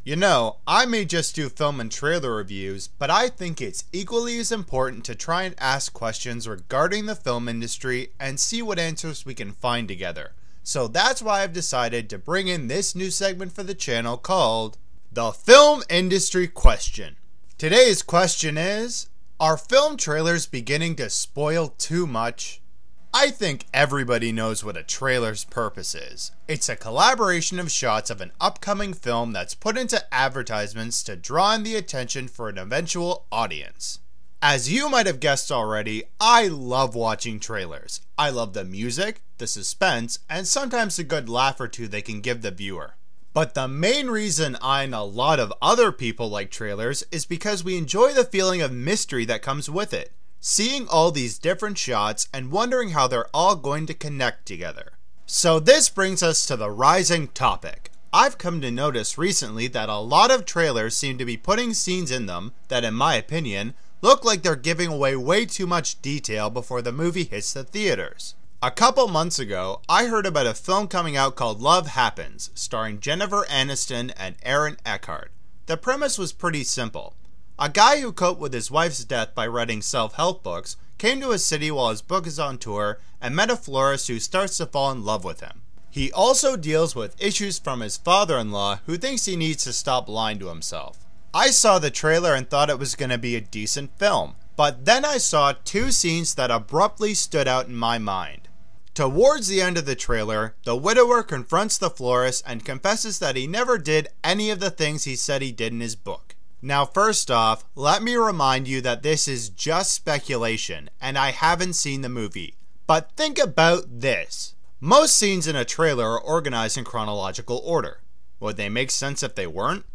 You know, I may just do film and trailer reviews, but I think it's equally as important to try and ask questions regarding the film industry and see what answers we can find together. So that's why I've decided to bring in this new segment for the channel called The Film Industry Question. Today's question is, are film trailers beginning to spoil too much? I think everybody knows what a trailer's purpose is. It's a collaboration of shots of an upcoming film that's put into advertisements to draw in the attention for an eventual audience. As you might have guessed already, I love watching trailers. I love the music, the suspense, and sometimes a good laugh or two they can give the viewer. But the main reason I and a lot of other people like trailers is because we enjoy the feeling of mystery that comes with it. Seeing all these different shots and wondering how they're all going to connect together. So this brings us to the rising topic. I've come to notice recently that a lot of trailers seem to be putting scenes in them that, in my opinion, look like they're giving away way too much detail before the movie hits the theaters. A couple months ago, I heard about a film coming out called Love Happens, starring Jennifer Aniston and Aaron Eckhart. The premise was pretty simple. A guy who coped with his wife's death by writing self-help books came to a city while his book is on tour and met a florist who starts to fall in love with him. He also deals with issues from his father-in-law who thinks he needs to stop lying to himself. I saw the trailer and thought it was going to be a decent film, but then I saw two scenes that abruptly stood out in my mind. Towards the end of the trailer, the widower confronts the florist and confesses that he never did any of the things he said he did in his book. Now first off, let me remind you that this is just speculation and I haven't seen the movie. But think about this. Most scenes in a trailer are organized in chronological order. Would they make sense if they weren't?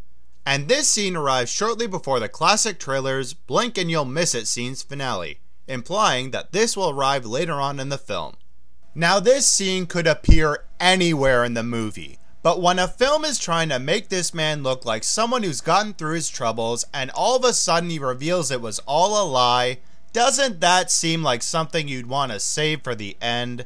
And this scene arrives shortly before the classic trailer's blink and you'll miss it scene's finale, implying that this will arrive later on in the film. Now this scene could appear anywhere in the movie. But when a film is trying to make this man look like someone who's gotten through his troubles and all of a sudden he reveals it was all a lie, doesn't that seem like something you'd want to save for the end?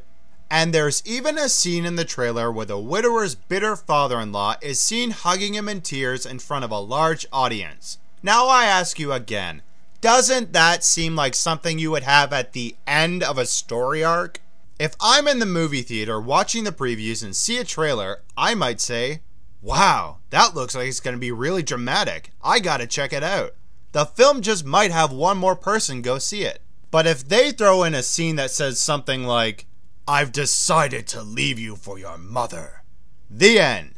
And there's even a scene in the trailer where the widower's bitter father-in-law is seen hugging him in tears in front of a large audience. Now I ask you again, doesn't that seem like something you would have at the end of a story arc? If I'm in the movie theater watching the previews and see a trailer, I might say, wow, that looks like it's going to be really dramatic. I gotta check it out. The film just might have one more person go see it. But if they throw in a scene that says something like, I've decided to leave you for your mother. The end.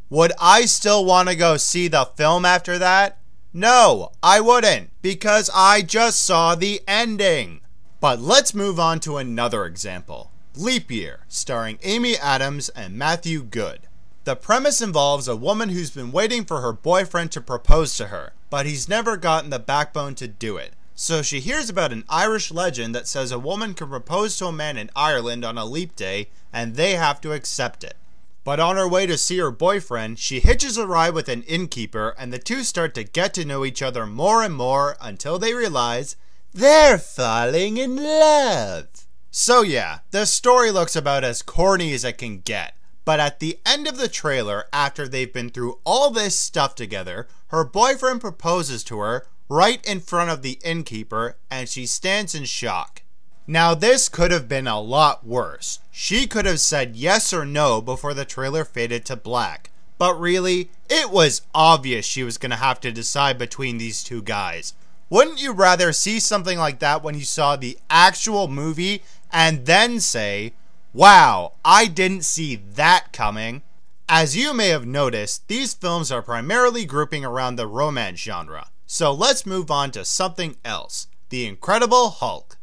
Would I still want to go see the film after that? No, I wouldn't, because I just saw the ending. But let's move on to another example. Leap Year, starring Amy Adams and Matthew Good. The premise involves a woman who's been waiting for her boyfriend to propose to her, but he's never gotten the backbone to do it. So she hears about an Irish legend that says a woman can propose to a man in Ireland on a leap day, and they have to accept it. But on her way to see her boyfriend, she hitches a ride with an innkeeper, and the two start to get to know each other more and more until they realize they're falling in love. So yeah, the story looks about as corny as it can get. But at the end of the trailer, after they've been through all this stuff together, her boyfriend proposes to her right in front of the innkeeper and she stands in shock. Now this could have been a lot worse. She could have said yes or no before the trailer faded to black. But really, it was obvious she was going to have to decide between these two guys. Wouldn't you rather see something like that when you saw the actual movie and then say, wow, I didn't see that coming? As you may have noticed, these films are primarily grouping around the romance genre. So let's move on to something else. The Incredible Hulk.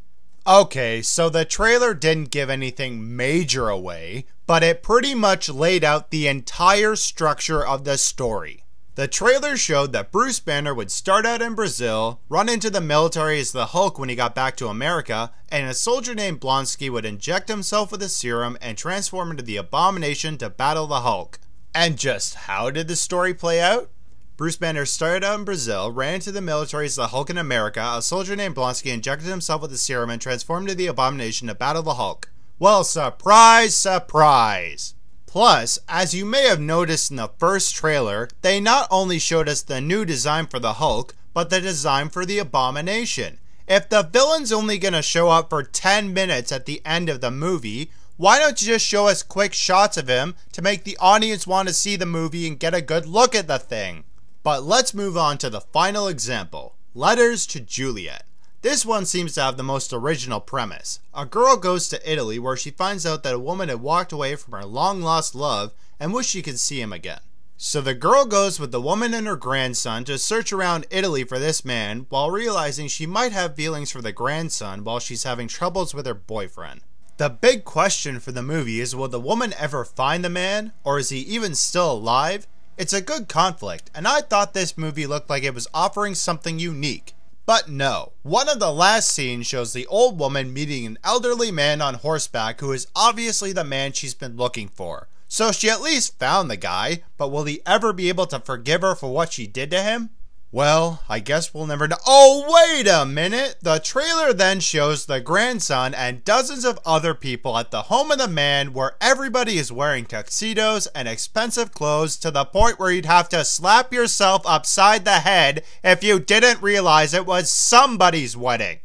Okay, so the trailer didn't give anything major away, but it pretty much laid out the entire structure of the story. The trailer showed that Bruce Banner would start out in Brazil, run into the military as the Hulk when he got back to America, and a soldier named Blonsky would inject himself with a serum and transform into the Abomination to battle the Hulk. And just how did the story play out? Bruce Banner started out in Brazil, ran into the military as the Hulk in America, a soldier named Blonsky injected himself with a serum and transformed into the Abomination to battle the Hulk. Well, surprise, surprise! Plus, as you may have noticed in the first trailer, they not only showed us the new design for the Hulk, but the design for the Abomination. If the villain's only gonna show up for 10 minutes at the end of the movie, why don't you just show us quick shots of him to make the audience want to see the movie and get a good look at the thing? But let's move on to the final example, Letters to Juliet. This one seems to have the most original premise. A girl goes to Italy where she finds out that a woman had walked away from her long-lost love and wished she could see him again. So the girl goes with the woman and her grandson to search around Italy for this man while realizing she might have feelings for the grandson while she's having troubles with her boyfriend. The big question for the movie is, will the woman ever find the man, or is he even still alive? It's a good conflict, and I thought this movie looked like it was offering something unique. But no, one of the last scenes shows the old woman meeting an elderly man on horseback who is obviously the man she's been looking for. So she at least found the guy, but will he ever be able to forgive her for what she did to him? Well, I guess we'll never know. Oh, wait a minute! The trailer then shows the grandson and dozens of other people at the home of the man where everybody is wearing tuxedos and expensive clothes to the point where you'd have to slap yourself upside the head if you didn't realize it was somebody's wedding.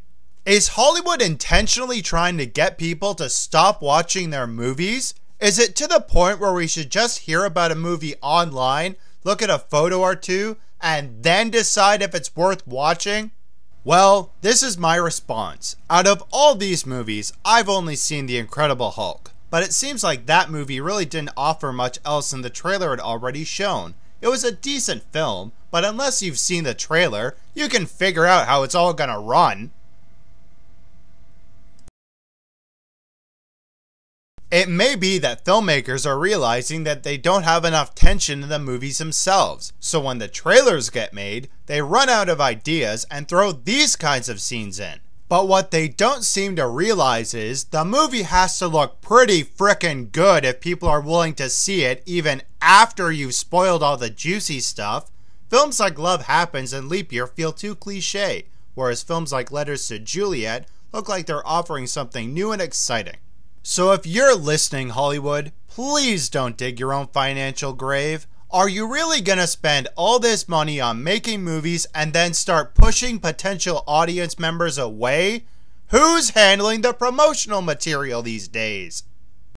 Is Hollywood intentionally trying to get people to stop watching their movies? Is it to the point where we should just hear about a movie online, look at a photo or two, and then decide if it's worth watching? Well, this is my response. Out of all these movies, I've only seen The Incredible Hulk, but it seems like that movie really didn't offer much else than the trailer had already shown. It was a decent film, but unless you've seen the trailer, you can figure out how it's all gonna run. It may be that filmmakers are realizing that they don't have enough tension in the movies themselves, so when the trailers get made, they run out of ideas and throw these kinds of scenes in. But what they don't seem to realize is the movie has to look pretty frickin' good if people are willing to see it even after you've spoiled all the juicy stuff. Films like Love Happens and Leap Year feel too cliche, whereas films like Letters to Juliet look like they're offering something new and exciting. So if you're listening, Hollywood, please don't dig your own financial grave. Are you really gonna spend all this money on making movies and then start pushing potential audience members away? Who's handling the promotional material these days?